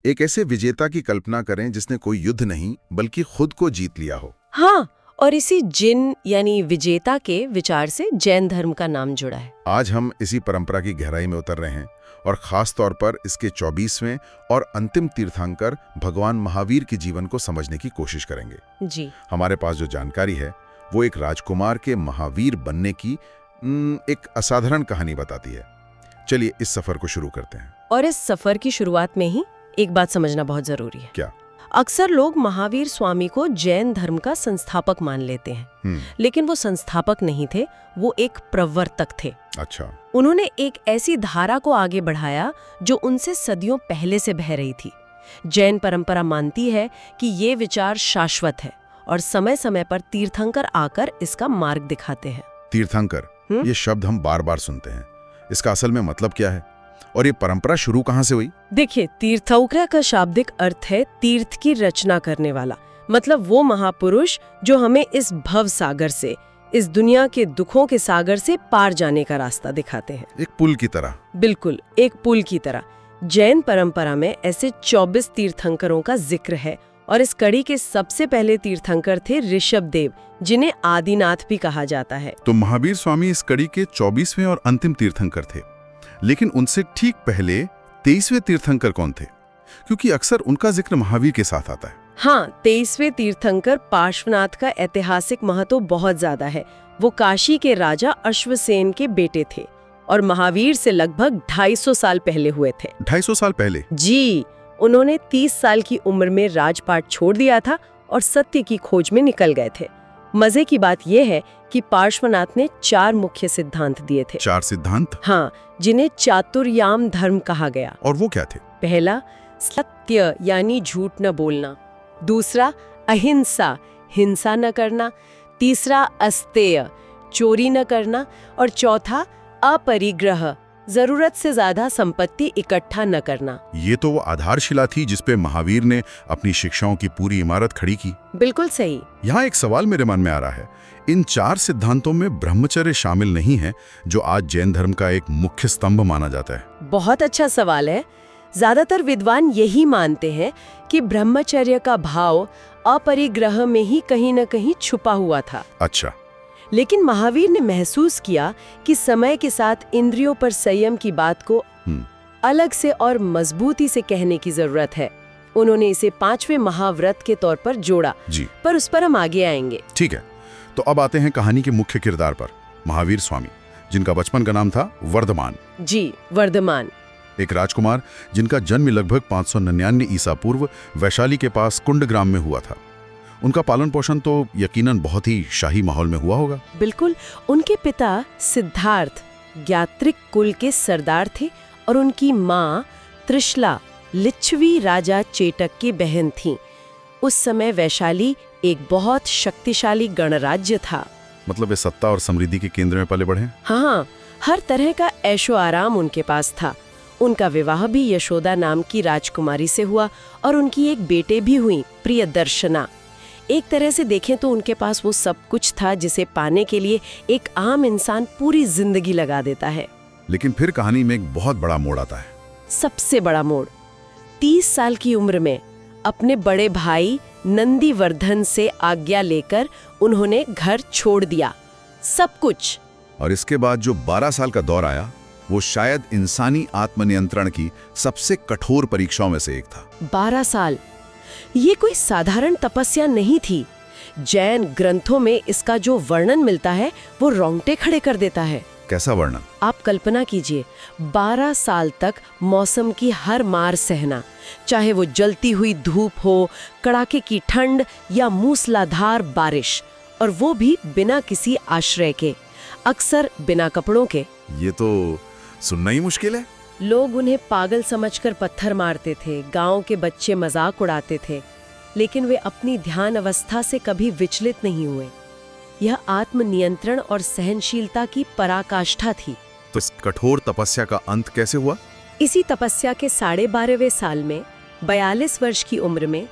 एक ऐसे विजेता की कल्पना करें जिसने कोई युद्ध नहीं बल्कि खुद को जीत लिया हो। हाँ, और इसी जिन यानी विजेता के विचार से जैन धर्म का नाम जुड़ा है। आज हम इसी परंपरा की गहराई में उतर रहे हैं और खास तौर पर इसके 24वें और अंतिम तीर्थंकर भगवान महावीर के जीवन को समझने की कोशिश करेंगे। जी। हमारे पास जो जानकारी है वो एक राजकुमार के महावीर बनने की एक असाधारण कहानी बताती है। चलिए इस सफर को शुरू करते हैं। और इस सफर की शुरुआत में ही एक बात समझना बहुत जरूरी है। क्या? अक्सर लोग महावीर स्वामी को जैन धर्म का संस्थापक मान लेते हैं, लेकिन वो संस्थापक नहीं थे, वो एक प्रवर्तक थे। अच्छा। उन्होंने एक ऐसी धारा को आगे बढ़ाया जो उनसे सदियों पहले से बह रही थी। जैन परंपरा मानती है कि ये विचार शाश्वत है और समय समय पर तीर्थंकर आकर इसका मार्ग दिखाते हैं। तीर्थंकर, ये शब्द हम बार बार सुनते हैं। इसका असल में मतलब क्या है और ये परंपरा शुरू कहाँ से हुई? देखिए, तीर्थंकर का शाब्दिक अर्थ है तीर्थ की रचना करने वाला। मतलब वो महापुरुष जो हमें इस भव सागर से, इस दुनिया के दुखों के सागर से पार जाने का रास्ता दिखाते हैं। एक पुल की तरह। बिल्कुल, एक पुल की तरह। जैन परंपरा में ऐसे 24 तीर्थंकरों का जिक्र है और इस कड़ी के सबसे पहले तीर्थंकर थे ऋषभदेव, जिन्हें आदिनाथ भी कहा जाता है। तो महावीर स्वामी इस कड़ी के 24वें और अंतिम तीर्थंकर थे, लेकिन उनसे ठीक पहले 23वें तीर्थंकर कौन थे? क्योंकि अक्सर उनका जिक्र महावीर के साथ आता है। हाँ, 23वें तीर्थंकर पार्श्वनाथ का ऐतिहासिक महत्व बहुत ज्यादा है। वो काशी के राजा अश्वसेन के बेटे थे और महावीर से लगभग 250 साल पहले हुए थे। 250 साल पहले? जी। उन्होंने 30 साल की उम्र में राजपाट छोड़ दिया था और सत्य की खोज में निकल गए थे। मजे की बात यह है कि पार्श्वनाथ ने 4 मुख्य सिद्धांत दिए थे। 4 सिद्धांत? हाँ, जिन्हें चातुर्याम धर्म कहा गया। और वो क्या थे? पहला, सत्य यानी झूठ न बोलना। दूसरा, अहिंसा, हिंसा न करना। तीसरा, अस्तेय, चोरी न करना। और चौथा, अपरिग्रह, जरूरत से ज्यादा संपत्ति इकट्ठा न करना। ये तो वो आधारशिला थी जिसपे महावीर ने अपनी शिक्षाओं की पूरी इमारत खड़ी की। बिल्कुल सही। यहाँ एक सवाल मेरे मन में आ रहा है, इन 4 सिद्धांतों में ब्रह्मचर्य शामिल नहीं है, जो आज जैन धर्म का एक मुख्य स्तंभ माना जाता है? बहुत अच्छा सवाल है। ज्यादातर विद्वान यही मानते हैं कि ब्रह्मचर्य का भाव अपरिग्रह में ही कहीं न कहीं छुपा हुआ था। अच्छा। लेकिन महावीर ने महसूस किया कि समय के साथ इंद्रियों पर संयम की बात को अलग से और मजबूती से कहने की जरूरत है। उन्होंने इसे 5वें महाव्रत के तौर पर जोड़ा। जी। पर उस पर हम आगे आएंगे। ठीक है, तो अब आते हैं कहानी के मुख्य किरदार पर, महावीर स्वामी, जिनका बचपन का नाम था वर्धमान। जी, वर्धमान। एक राजकुमार जिनका जन्म लगभग 599 ईसा पूर्व वैशाली के पास कुंडग्राम में हुआ था। उनका पालन पोषण तो यकीनन बहुत ही शाही माहौल में हुआ होगा। बिल्कुल। उनके पिता सिद्धार्थ ज्ञात्रिक कुल के सरदार थे और उनकी माँ त्रिशला लिच्छवी राजा चेटक की बहन थीं। उस समय वैशाली एक बहुत शक्तिशाली गणराज्य था। मतलब वे सत्ता और समृद्धि के केंद्र में पले बढ़े। हाँ, हर तरह का ऐशो आराम उनके पास था। उनका विवाह भी यशोदा नाम की राजकुमारी से हुआ और उनकी एक बेटे भी हुई, प्रियदर्शना। एक तरह से देखें तो उनके पास वो सब कुछ था जिसे पाने के लिए एक आम इंसान पूरी जिंदगी लगा देता है। लेकिन फिर कहानी में एक बहुत बड़ा मोड़ आता है। सबसे बड़ा मोड़। 30 साल की उम्र में अपने बड़े भाई नंदीवर्धन से आज्ञा लेकर उन्होंने घर छोड़ दिया, सब कुछ। और इसके बाद जो 12 साल का दौर आया, वो शायद इंसानी आत्मनियंत्रण की सबसे कठोर परीक्षाओं में से एक था। 12 साल, ये कोई साधारण तपस्या नहीं थी। जैन ग्रंथों में इसका जो वर्णन मिलता है वो रोंगटे खड़े कर देता है। कैसा वर्णन? आप कल्पना कीजिए, 12 साल तक मौसम की हर मार सहना, चाहे वो जलती हुई धूप हो, कड़ाके की ठंड या मूसलाधार बारिश, और वो भी बिना किसी आश्रय के, अक्सर बिना कपड़ों के। ये तो सुनना ही मुश्किल है। लोग उन्हें पागल समझकर पत्थर मारते थे, गांव के बच्चे मजाक उड़ाते थे, लेकिन वे अपनी ध्यान अवस्था से कभी विचलित नहीं हुए। यह आत्मनियंत्रण और सहनशीलता की पराकाष्ठा थी। तो इस कठोर तपस्या का अंत कैसे हुआ? इसी तपस्या के 12.5वें साल में 42 वर्ष की उम्र में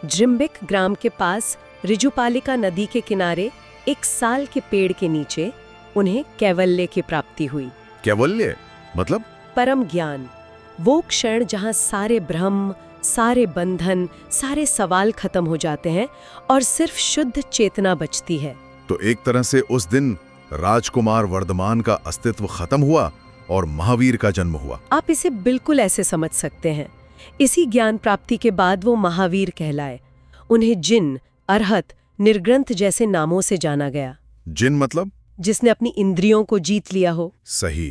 जृंबिक ग्राम के पास ऋजुपालिका नदी के किनारे एक साल के पेड़ के नीचे उन्हें कैवल्य की प्राप्ति हुई। कैवल्य मतलब? परम ज्ञान, वो क्षण जहाँ सारे भ्रम, सारे बंधन, सारे सवाल खत्म हो जाते हैं और सिर्फ शुद्ध चेतना बचती है। तो एक तरह से उस दिन राजकुमार वर्धमान का अस्तित्व खत्म हुआ और महावीर का जन्म हुआ। आप इसे बिल्कुल ऐसे समझ सकते हैं। इसी ज्ञान प्राप्ति के बाद वो महावीर कहलाए। उन्हें जिन, अरहत, निर्ग्रंथ जैसे नामों से जाना गया। जिन मतलब? जिसने अपनी इंद्रियों को जीत लिया हो। सही।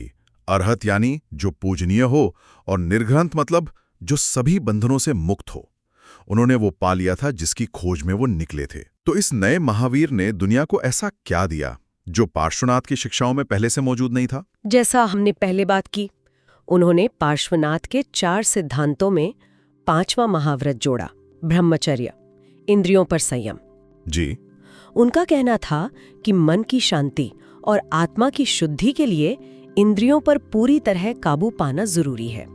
अरहत यानी जो पूजनीय हो, और निर्ग्रंथ मतलब जो सभी बंधनों से मुक्त हो। उन्होंने वो पा लिया था जिसकी खोज में वो निकले थे। तो इस नए महावीर ने दुनिया को ऐसा क्या दिया जो पार्श्वनाथ की शिक्षाओं में पहले से मौजूद नहीं था? जैसा हमने पहले बात की, उन्होंने पार्श्वनाथ के 4 सिद्धांतों में 5वां महाव्रत जोड़ा, ब्रह्मचर्य, इंद्रियों पर संयम। जी। उनका कहना था कि मन की शांति और आत्मा की शुद्धि के लिए इंद्रियों पर पूरी तरह काबू पाना जरूरी है।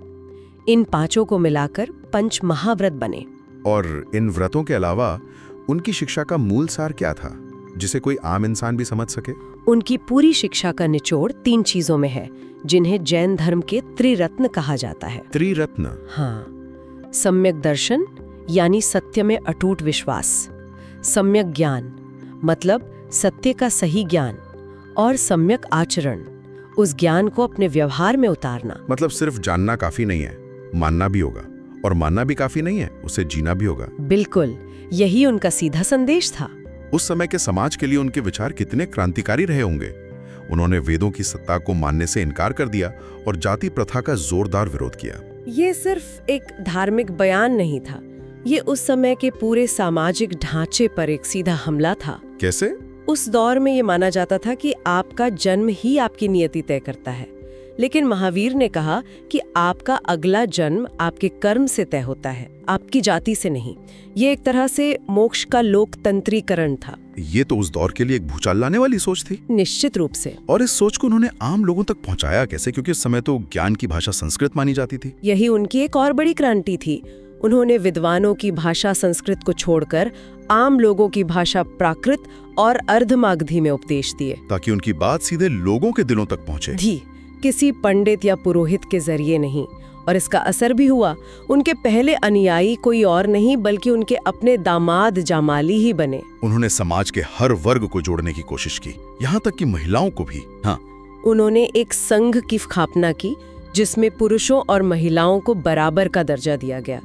इन 5 को मिलाकर 5 महाव्रत बने। और इन व्रतों के अलावा उनकी शिक्षा का मूल सार क्या था, जिसे कोई आम इंसान भी समझ सके? उनकी पूरी शिक्षा का निचोड़ 3 चीजों में है, जिन्हें जैन धर्म के त्रिरत्न कहा जाता है। त्रिरत्न? हाँ। सम्यक दर्शन यानी सत्य में अटूट विश्वास, सम्यक ज्ञान मतलब सत्य का सही ज्ञान, और सम्यक आचरण, उस ज्ञान को अपने व्यवहार में उतारना। मतलब सिर्फ जानना काफी नहीं है, मानना भी होगा, और मानना भी काफी नहीं है, उसे जीना भी होगा। बिल्कुल, यही उनका सीधा संदेश था। उस समय के समाज के लिए उनके विचार कितने क्रांतिकारी रहे होंगे। उन्होंने वेदों की सत्ता को मानने से इनकार कर दिया और जाति प्रथा का जोरदार विरोध किया। ये सिर्फ एक धार्मिक बयान नहीं था, ये उस समय के पूरे सामाजिक ढांचे पर एक सीधा हमला था। कैसे? उस दौर में ये माना जाता था कि आपका जन्म ही आपकी नियति तय करता है, लेकिन महावीर ने कहा कि आपका अगला जन्म आपके कर्म से तय होता है, आपकी जाति से नहीं। ये एक तरह से मोक्ष का लोकतंत्रीकरण था। ये तो उस दौर के लिए एक भूचाल लाने वाली सोच थी। निश्चित रूप से। और इस सोच को उन्होंने आम लोगों तक पहुंचाया कैसे, क्योंकि उस समय तो ज्ञान की भाषा संस्कृत मानी जाती थी। यही उनकी एक और बड़ी क्रांति थी। उन्होंने विद्वानों की भाषा संस्कृत को छोड़कर आम लोगों की भाषा प्राकृत और अर्धमागधी में उपदेश दिए, ताकि उनकी बात सीधे लोगों के दिलों तक पहुंचे। किसी पंडित या पुरोहित के जरिए नहीं। और इसका असर भी हुआ। उनके पहले अनुयायी कोई और नहीं बल्कि उनके अपने दामाद जामाली ही बने। उन्होंने समाज के हर वर्ग को जोड़ने की कोशिश की, यहाँ तक कि महिलाओं को भी। हाँ, उन्होंने एक संघ की स्थापना की जिसमें पुरुषों और महिलाओं को बराबर का दर्जा दिया गया।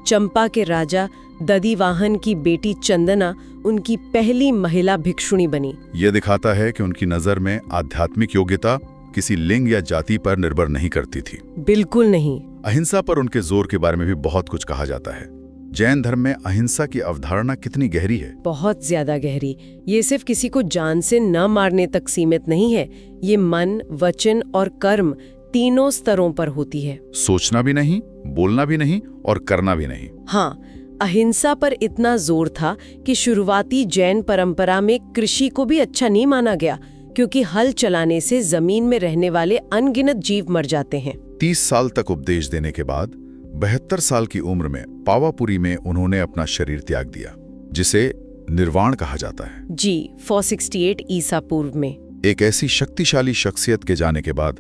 चंपा के राजा दधिवाहन की बेटी चंदना उनकी पहली महिला भिक्षुणी बनी। यह दिखाता है कि उनकी नजर में आध्यात्मिक योग्यता किसी लिंग या जाति पर निर्भर नहीं करती थी। बिल्कुल नहीं। अहिंसा पर उनके जोर के बारे में भी बहुत कुछ कहा जाता है। जैन धर्म में अहिंसा की अवधारणा कितनी गहरी है? बहुत ज्यादा गहरी। ये सिर्फ किसी को जान से न मारने तक सीमित नहीं है, ये मन, वचन और कर्म तीनों स्तरों पर होती है। सोचना भी नहीं, बोलना भी नहीं और करना भी नहीं। हाँ, अहिंसा पर इतना जोर था कि शुरुआती जैन परंपरा में कृषि को भी अच्छा नहीं माना गया, क्योंकि हल चलाने से जमीन में रहने वाले अनगिनत जीव मर जाते हैं। 30 साल तक उपदेश देने के बाद 72 साल की उम्र में पावापुरी में उन्होंने अपना शरीर त्याग दिया, जिसे निर्वाण कहा जाता है। जी, 468 ईसा पूर्व में। एक ऐसी शक्तिशाली शख्सियत के जाने के बाद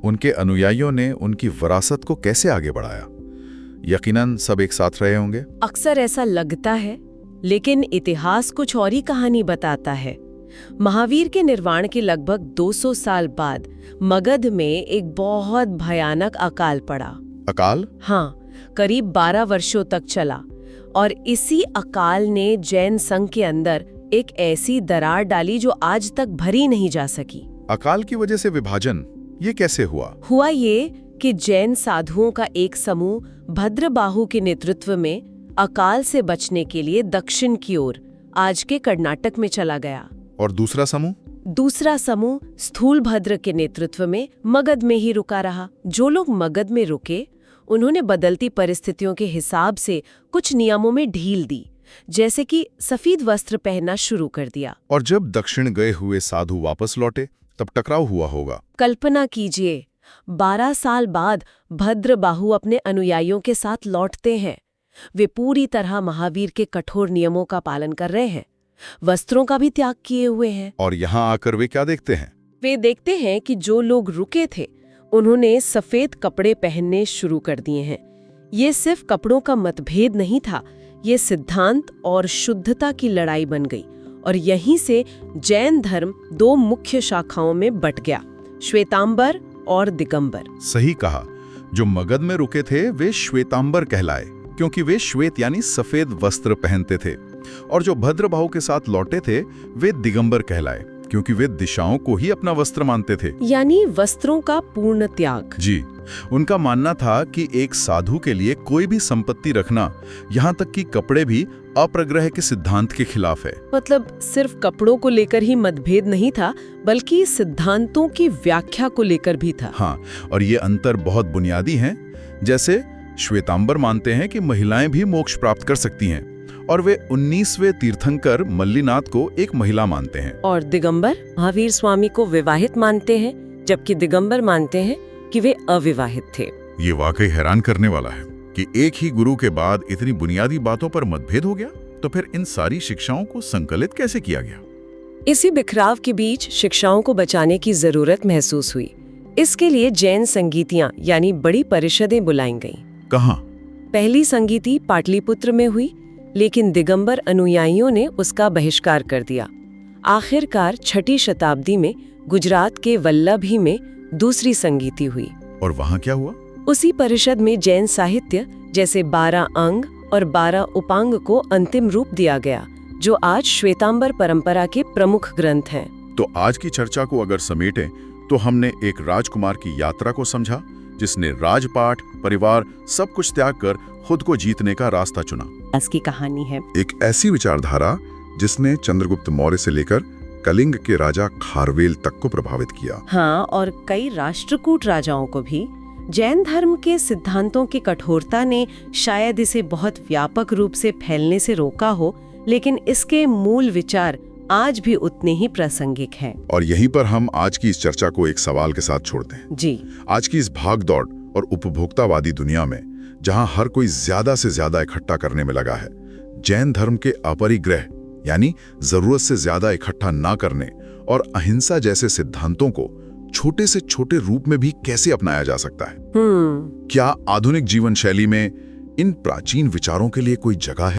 उनके अनुयायियों ने उनकी विरासत को कैसे आगे बढ़ाया? यकीनन सब एक साथ रहे होंगे। अक्सर ऐसा लगता है, लेकिन इतिहास कुछ और ही कहानी बताता है। महावीर के निर्वाण के लगभग 200 साल बाद मगध में एक बहुत भयानक अकाल पड़ा। अकाल? हाँ, करीब 12 वर्षों तक चला और इसी अकाल ने जैन संघ के अंदर एक ऐसी दरार डाली जो आज तक भरी नहीं जा सकी। अकाल की वजह से विभाजन, ये कैसे हुआ? हुआ ये कि जैन साधुओं का एक समूह भद्रबाहु के नेतृत्व में अकाल से बचने के लिए दक्षिण की ओर आज के कर्नाटक में चला गया। और दूसरा समूह? दूसरा समूह स्थूलभद्र के नेतृत्व में मगध में ही रुका रहा। जो लोग मगध में रुके, उन्होंने बदलती परिस्थितियों के हिसाब से कुछ नियमों में ढील दी, जैसे कि सफेद वस्त्र पहनना शुरू कर दिया। और जब दक्षिण गए हुए साधु वापस लौटे तब टकराव हुआ होगा। कल्पना कीजिए, 12 साल बाद भद्रबाहु अपने अनुयायियों के साथ लौटते हैं। वे पूरी तरह महावीर के कठोर नियमों का पालन कर रहे हैं, वस्त्रों का भी त्याग किए हुए हैं। और यहाँ आकर वे क्या देखते हैं? वे देखते हैं कि जो लोग रुके थे उन्होंने सफेद कपड़े पहनने शुरू कर दिए हैं। ये सिर्फ कपड़ों का मतभेद नहीं था, ये सिद्धांत और शुद्धता की लड़ाई बन गई और यहीं से जैन धर्म दो मुख्य शाखाओं में बट गया, श्वेतांबर और दिगंबर। सही कहा। जो मगध में रुके थे वे श्वेतांबर कहलाए, क्योंकि वे श्वेत यानी सफेद वस्त्र पहनते थे, और जो भद्रभाव के साथ लौटे थे वे दिगंबर कहलाए, क्योंकि वे दिशाओं को ही अपना वस्त्र मानते थे, यानी वस्त्रों का पूर्ण त्याग। जी। उनका मानना था कि एक साधु के लिए कोई भी संपत्ति रखना, यहाँ तक कि कपड़े भी, अप्रग्रह के सिद्धांत के खिलाफ है। मतलब सिर्फ कपड़ों को लेकर ही मतभेद नहीं था, बल्कि सिद्धांतों की व्याख्या को लेकर भी था। हाँ, और ये अंतर बहुत बुनियादी हैं। जैसे श्वेतांबर मानते हैं कि महिलाएं भी मोक्ष प्राप्त कर सकती हैं, और वे 19वें तीर्थंकर मल्लिनाथ को एक महिला मानते हैं। और दिगंबर महावीर स्वामी को विवाहित मानते हैं, जबकि दिगंबर मानते हैं कि वे अविवाहित थे। ये वाकई हैरान करने वाला है कि एक ही गुरु के बाद इतनी बुनियादी बातों पर मतभेद हो गया। तो फिर इन सारी शिक्षाओं को संकलित कैसे किया गया? इसी बिखराव के बीच शिक्षाओं को बचाने की जरूरत महसूस हुई। इसके लिए जैन संगीतियां यानी बड़ी परिषदें बुलाई गईं। कहाँ? पहली संगीति पाटलिपुत्र में हुई, लेकिन दिगंबर अनुयायियों ने उसका बहिष्कार कर दिया। आखिरकार 6ठी शताब्दी में गुजरात के वल्लभी में दूसरी संगीति हुई। और वहाँ क्या हुआ? उसी परिषद में जैन साहित्य जैसे 12 अंग और 12 उपांग को अंतिम रूप दिया गया, जो आज श्वेतांबर परंपरा के प्रमुख ग्रंथ हैं। तो आज की चर्चा को अगर समेटें तो हमने एक राजकुमार की यात्रा को समझा, जिसने राजपाट, परिवार सब कुछ त्याग कर खुद को जीतने का रास्ता चुना। इसकी कहानी है एक ऐसी विचारधारा जिसने चंद्रगुप्त मौर्य से लेकर कलिंग के राजा खारवेल तक को प्रभावित किया। हाँ, और कई राष्ट्रकूट राजाओं को भी। जैन धर्म के सिद्धांतों की कठोरता ने शायद इसे बहुत व्यापक रूप से फैलने से रोका हो, लेकिन इसके मूल विचार आज भी उतने ही प्रासंगिक हैं। और यहीं पर हम आज की इस चर्चा को एक सवाल के साथ छोड़ते हैं। जी। आज की इस भागदौड़ और उपभोक्तावादी दुनिया में, जहां हर कोई ज्यादा से ज्यादा इकट्ठा करने में लगा है, जैन धर्म के अपरिग्रह यानी जरूरत से ज्यादा इकट्ठा ना करने और अहिंसा जैसे सिद्धांतों को छोटे से छोटे रूप में भी कैसे अपनाया जा सकता है? क्या आधुनिक जीवन शैली में इन प्राचीन विचारों के लिए कोई जगह है?